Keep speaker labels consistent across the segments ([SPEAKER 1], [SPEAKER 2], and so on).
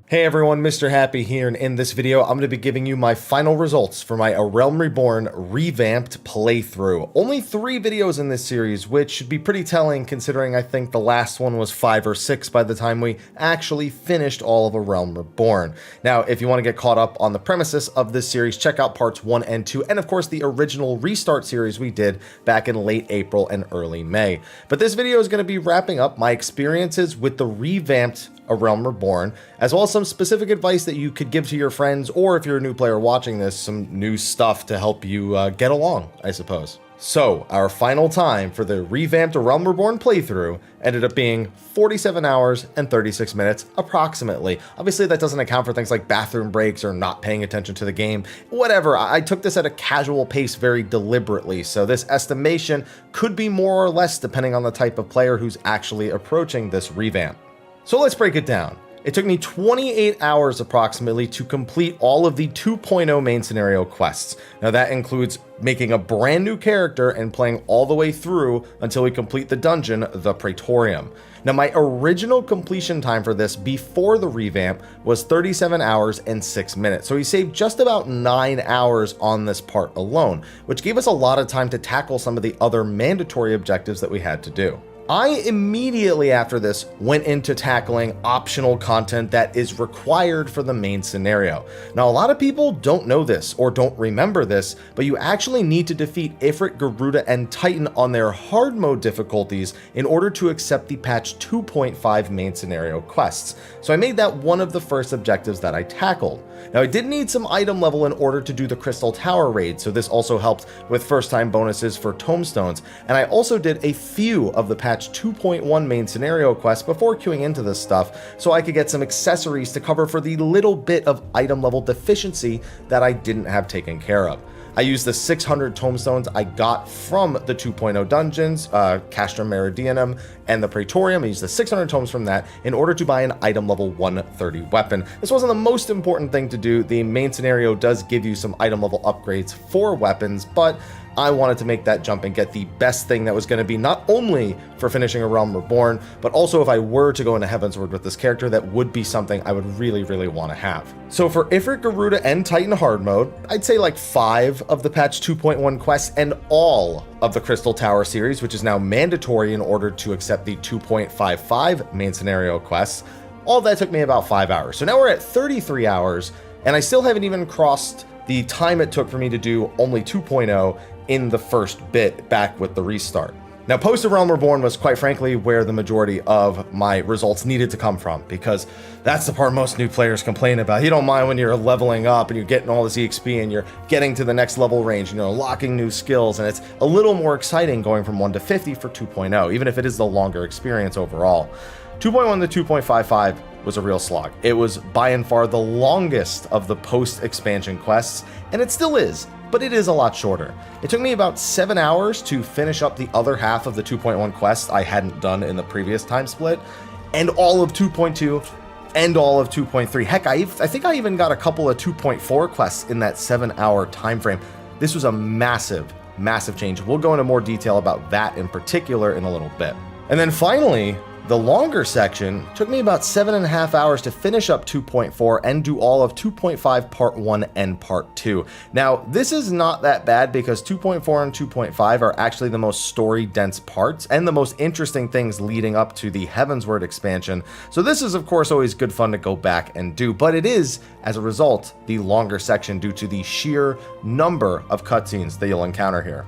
[SPEAKER 1] Hey everyone, Mr. Happy here, and in this video, I'm going to be giving you my final results for my A Realm Reborn revamped playthrough. Only 3 videos in this series, which should be pretty telling considering I think the last one was 5 or 6 by the time we actually finished all of A Realm Reborn. Now, if you want to get caught up on the premises of this series, check out parts 1 and 2, and of course the original restart series we did back in late April and early May. But this video is going to be wrapping up my experiences with the revamped A Realm Reborn, as well as some specific advice that you could give to your friends, or if you're a new player watching this, some new stuff to help you get along, I suppose. So, our final time for the revamped A Realm Reborn playthrough ended up being 47 hours and 36 minutes, approximately. Obviously, that doesn't account for things like bathroom breaks or not paying attention to the game. Whatever, I took this at a casual pace very deliberately, so this estimation could be more or less depending on the type of player who's actually approaching this revamp. So let's break it down. It took me 28 hours approximately to complete all of the 2.0 main scenario quests. Now that includes making a brand new character and playing all the way through until we complete the dungeon, the Praetorium. Now my original completion time for this before the revamp was 37 hours and 6 minutes. So we saved just about 9 hours on this part alone, which gave us a lot of time to tackle some of the other mandatory objectives that we had to do. I immediately after this went into tackling optional content that is required for the main scenario. Now, a lot of people don't know this or don't remember this, but you actually need to defeat Ifrit, Garuda, and Titan on their hard mode difficulties in order to accept the patch 2.5 main scenario quests. So I made that one of the first objectives that I tackled. Now, I did need some item level in order to do the Crystal Tower raid, so this also helped with first time bonuses for tomestones, and I also did a few of the patch 2.1 main scenario quests before queuing into this stuff so I could get some accessories to cover for the little bit of item level deficiency that I didn't have taken care of. I used the 600 tomestones I got from the 2.0 dungeons, Castrum Meridianum, and the Praetorium. I used the 600 tomes from that in order to buy an item level 130 weapon. This wasn't the most important thing to do. The main scenario does give you some item level upgrades for weapons, but I wanted to make that jump and get the best thing that was going to be not only for finishing A Realm Reborn, but also if I were to go into Heavensward with this character, that would be something I would really want to have. So for Ifrit, Garuda, and Titan hard mode, I'd say like 5 of the patch 2.1 quests and all of the Crystal Tower series, which is now mandatory in order to accept the 2.55 main scenario quests. All that took me about 5 hours. So now we're at 33 hours, and I still haven't even crossed the time it took for me to do only 2.0 in the first bit back with the restart. Now, post A Realm Reborn was quite frankly where the majority of my results needed to come from, because that's the part most new players complain about. You don't mind when you're leveling up and you're getting all this EXP and you're getting to the next level range and you're unlocking new skills, and it's a little more exciting going from 1 to 50 for 2.0, even if it is the longer experience overall. 2.1 to 2.55 was a real slog. It was by and far the longest of the post-expansion quests, and it still is, but it is a lot shorter. It took me about 7 hours to finish up the other half of the 2.1 quests I hadn't done in the previous time split, and all of 2.2 and all of 2.3. Heck, I think I even got a couple of 2.4 quests in that 7-hour time frame. This was a massive change. We'll go into more detail about that in particular in a little bit. And then finally, the longer section took me about 7.5 hours to finish up 2.4 and do all of 2.5 part 1 and part 2. Now, this is not that bad because 2.4 and 2.5 are actually the most story dense parts and the most interesting things leading up to the Heavensward expansion. So this is of course always good fun to go back and do, but it is, as a result, the longer section due to the sheer number of cutscenes that you'll encounter here.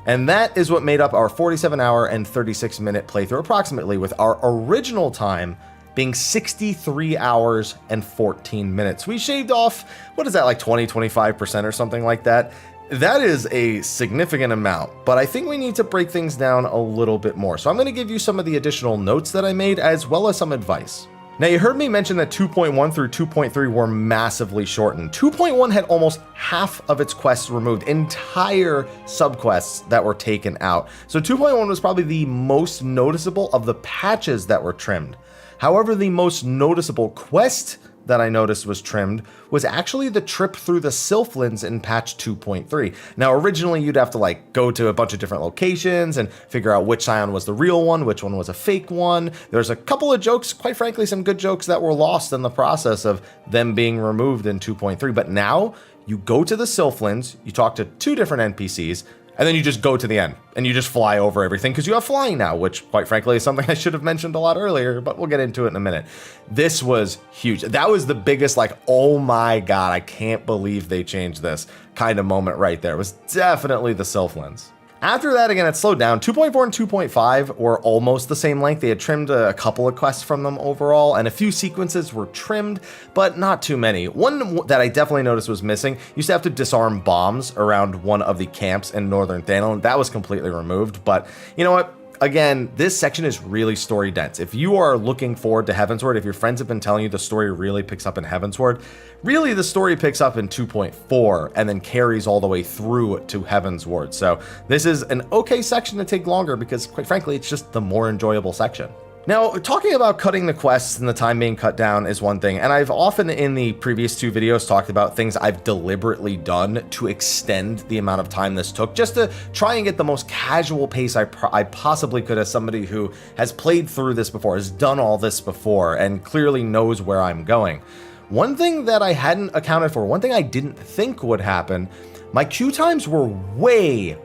[SPEAKER 1] And that is what made up our 47-hour and 36-minute playthrough approximately, with our original time being 63 hours and 14 minutes. We shaved off, what is that, like 20-25% or something like that? That is a significant amount, but I think we need to break things down a little bit more. So I'm going to give you some of the additional notes that I made as well as some advice. Now, you heard me mention that 2.1 through 2.3 were massively shortened. 2.1 had almost half of its quests removed, entire subquests that were taken out. So 2.1 was probably the most noticeable of the patches that were trimmed. However, the most noticeable quest that I noticed was trimmed was actually the trip through the Sylphlins in patch 2.3. Now, originally you'd have to like go to a bunch of different locations and figure out which Scion was the real one, which one was a fake one. There's a couple of jokes, quite frankly, some good jokes that were lost in the process of them being removed in 2.3. But now you go to the Sylphlins, you talk to 2 different NPCs, and then you just go to the end and you just fly over everything because you have flying now, which quite frankly is something I should have mentioned a lot earlier, but we'll get into it in a minute. This was huge. That was the biggest, like, oh my God, I can't believe they changed this kind of moment right there. It was definitely the Sylphlins. After that, again, it slowed down. 2.4 and 2.5 were almost the same length. They had trimmed a couple of quests from them overall, and a few sequences were trimmed, but not too many. One that I definitely noticed was missing, you used to have to disarm bombs around one of the camps in Northern Thanalan. That was completely removed, but you know what? Again, this section is really story dense. If you are looking forward to Heavensward, if your friends have been telling you the story really picks up in Heavensward, really the story picks up in 2.4 and then carries all the way through to Heavensward. So this is an okay section to take longer because quite frankly, it's just the more enjoyable section. Now, talking about cutting the quests and the time being cut down is one thing, and I've often in the previous 2 videos talked about things I've deliberately done to extend the amount of time this took, just to try and get the most casual pace I possibly could as somebody who has played through this before, has done all this before, and clearly knows where I'm going. One thing that I hadn't accounted for, one thing I didn't think would happen, my queue times were way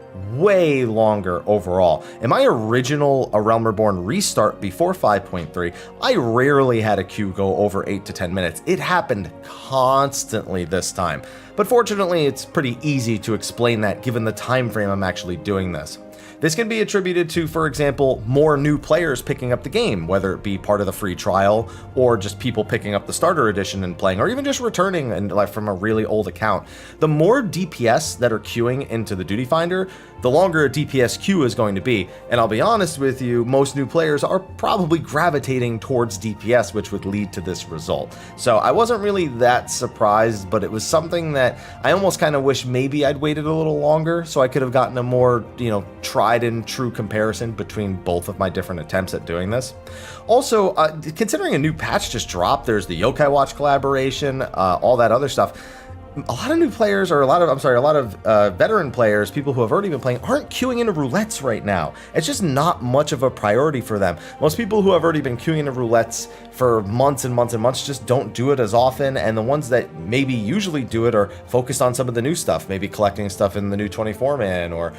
[SPEAKER 1] longer overall. In my original A Realm Reborn restart before 5.3, I rarely had a queue go over 8 to 10 minutes. It happened constantly this time. But fortunately, it's pretty easy to explain that given the time frame I'm actually doing this. This can be attributed to, for example, more new players picking up the game, whether it be part of the free trial or just people picking up the starter edition and playing, or even just returning and like from a really old account. The more DPS that are queuing into the Duty Finder, the longer a DPS queue is going to be. And I'll be honest with you, most new players are probably gravitating towards DPS, which would lead to this result. So I wasn't really that surprised, but it was something that I almost kind of wish maybe I'd waited a little longer so I could have gotten a more, tried and true comparison between both of my different attempts at doing this. Also, considering a new patch just dropped, there's the Yokai Watch collaboration, all that other stuff. A lot of new players, or a lot of veteran players, people who have already been playing, aren't queuing into roulettes right now. It's just not much of a priority for them. Most people who have already been queuing into roulettes for months and months and months just don't do it as often, and the ones that maybe usually do it are focused on some of the new stuff, maybe collecting stuff in the new 24-man, or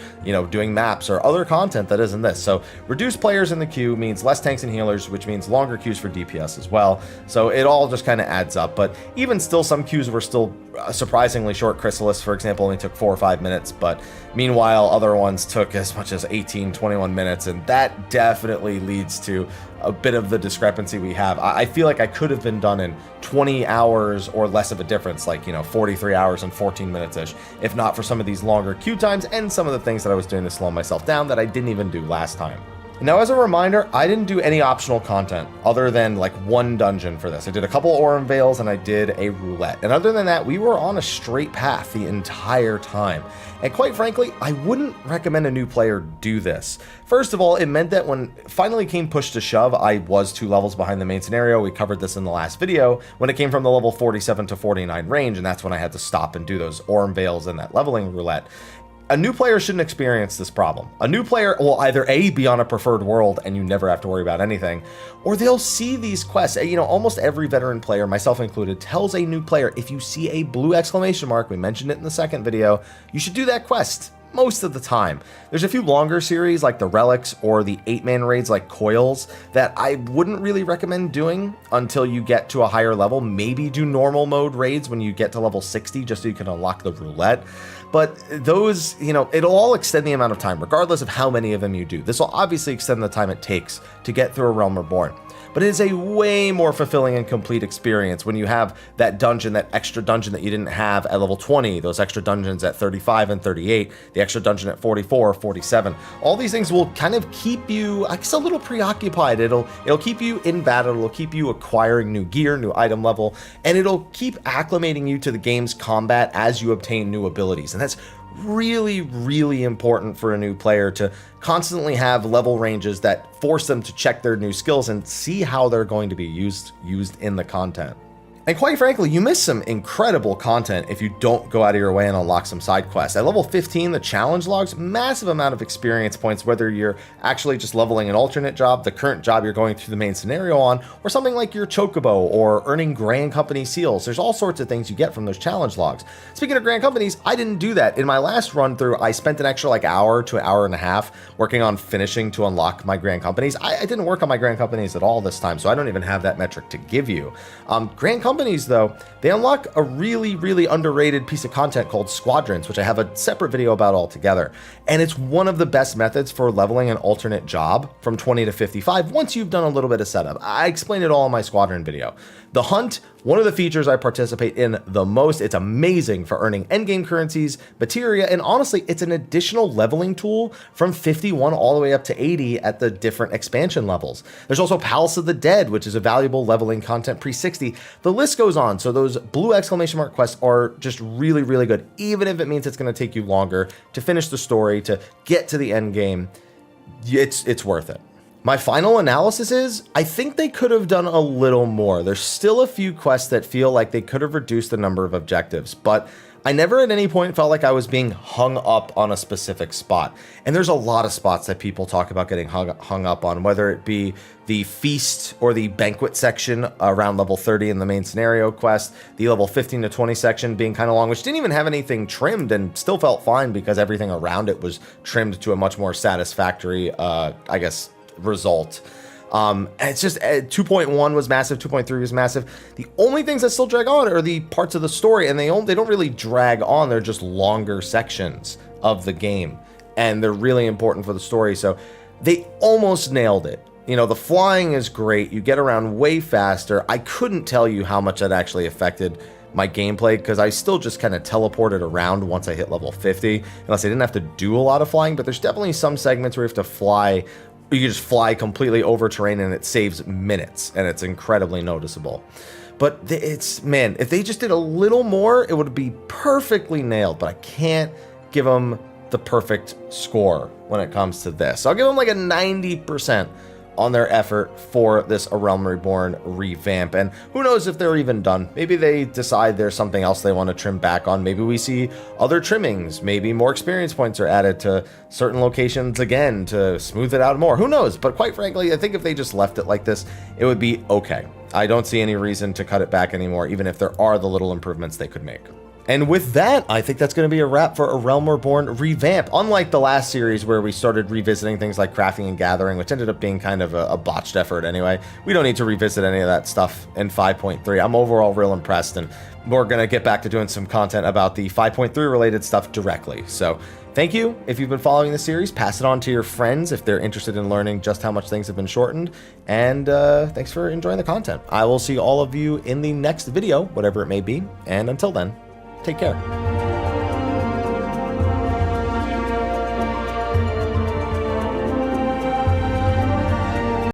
[SPEAKER 1] doing maps or other content that isn't this. So reduced players in the queue means less tanks and healers, which means longer queues for DPS as well. So it all just kind of adds up, but even still, some queues were still surprisingly short. Chrysalis, for example, only took 4 or 5 minutes, but meanwhile other ones took as much as 18-21 minutes, and that definitely leads to a bit of the discrepancy we have. I feel like I could have been done in 20 hours or less of a difference, like 43 hours and 14 minutes ish, if not for some of these longer queue times and some of the things that I was doing to slow myself down that I didn't even do last time. Now, as a reminder, I didn't do any optional content other than like one dungeon for this. I did a couple Aurum Veils and I did a roulette. And other than that, we were on a straight path the entire time. And quite frankly, I wouldn't recommend a new player do this. First of all, it meant that when finally came push to shove, I was 2 levels behind the main scenario. We covered this in the last video when it came from the level 47 to 49 range, and that's when I had to stop and do those Aurum Veils and that leveling roulette. A new player shouldn't experience this problem. A new player will either A, be on a preferred world and you never have to worry about anything, or they'll see these quests. Almost every veteran player, myself included, tells a new player, if you see a blue exclamation mark, we mentioned it in the second video, you should do that quest. Most of the time. There's a few longer series like the Relics or the 8-man raids like Coils that I wouldn't really recommend doing until you get to a higher level. Maybe do normal mode raids when you get to level 60 just so you can unlock the roulette. But those, it'll all extend the amount of time regardless of how many of them you do. This will obviously extend the time it takes to get through A Realm Reborn. But it is a way more fulfilling and complete experience when you have that dungeon, that extra dungeon that you didn't have at level 20, those extra dungeons at 35 and 38, the extra dungeon at 44, 47. All these things will kind of keep you, I guess, a little preoccupied. It'll keep you in battle, it'll keep you acquiring new gear, new item level, and it'll keep acclimating you to the game's combat as you obtain new abilities. And that's really, really important for a new player to constantly have level ranges that force them to check their new skills and see how they're going to be used in the content. And quite frankly, you miss some incredible content if you don't go out of your way and unlock some side quests. At level 15, the challenge logs, massive amount of experience points, whether you're actually just leveling an alternate job, the current job you're going through the main scenario on, or something like your chocobo or earning Grand Company seals. There's all sorts of things you get from those challenge logs. Speaking of Grand Companies, I didn't do that. In my last run through, I spent an extra like hour to an hour and a half working on finishing to unlock my Grand Companies. I didn't work on my Grand Companies at all this time, so I don't even have that metric to give you. Grand Companies, though, they unlock a really, really underrated piece of content called Squadrons, which I have a separate video about altogether. And it's one of the best methods for leveling an alternate job from 20 to 55 once you've done a little bit of setup. I explained it all in my Squadron video. The Hunt, one of the features I participate in the most. It's amazing for earning endgame currencies, materia, and honestly, it's an additional leveling tool from 51 all the way up to 80 at the different expansion levels. There's also Palace of the Dead, which is a valuable leveling content pre-60. The list goes on, so those blue exclamation mark quests are just really, really good, even if it means it's going to take you longer to finish the story, to get to the end game. It's worth it. My final analysis is, I think they could have done a little more. There's still a few quests that feel like they could have reduced the number of objectives, but I never at any point felt like I was being hung up on a specific spot. And there's a lot of spots that people talk about getting hung up on, whether it be the feast or the banquet section around level 30 in the main scenario quest, the level 15 to 20 section being kind of long, which didn't even have anything trimmed and still felt fine because everything around it was trimmed to a much more satisfactory, I guess, result. It's just 2.1 was massive, 2.3 was massive. The only things that still drag on are the parts of the story, and they don't really drag on. They're just longer sections of the game, and they're really important for the story. So they almost nailed it. You know, the flying is great. You get around way faster. I couldn't tell you how much that actually affected my gameplay because I still just kind of teleported around once I hit level 50, unless I didn't have to do a lot of flying. But there's definitely some segments where you have to fly. You can just fly completely over terrain and it saves minutes, and it's incredibly noticeable. But man, if they just did a little more, it would be perfectly nailed, but I can't give them the perfect score when it comes to this. So I'll give them like a 90% on their effort for this A Realm Reborn revamp. And who knows if they're even done. Maybe they decide there's something else they want to trim back on. Maybe we see other trimmings. Maybe more experience points are added to certain locations again to smooth it out more. Who knows? But quite frankly, I think if they just left it like this, it would be okay. I don't see any reason to cut it back anymore, even if there are the little improvements they could make. And with that, I think that's going to be a wrap for A Realm Reborn Revamp. Unlike the last series where we started revisiting things like crafting and gathering, which ended up being kind of a botched effort anyway, we don't need to revisit any of that stuff in 5.3. I'm overall real impressed, and we're going to get back to doing some content about the 5.3 related stuff directly. So thank you. If you've been following the series, pass it on to your friends if they're interested in learning just how much things have been shortened. And thanks for enjoying the content. I will see all of you in the next video, whatever it may be. And until then, take care.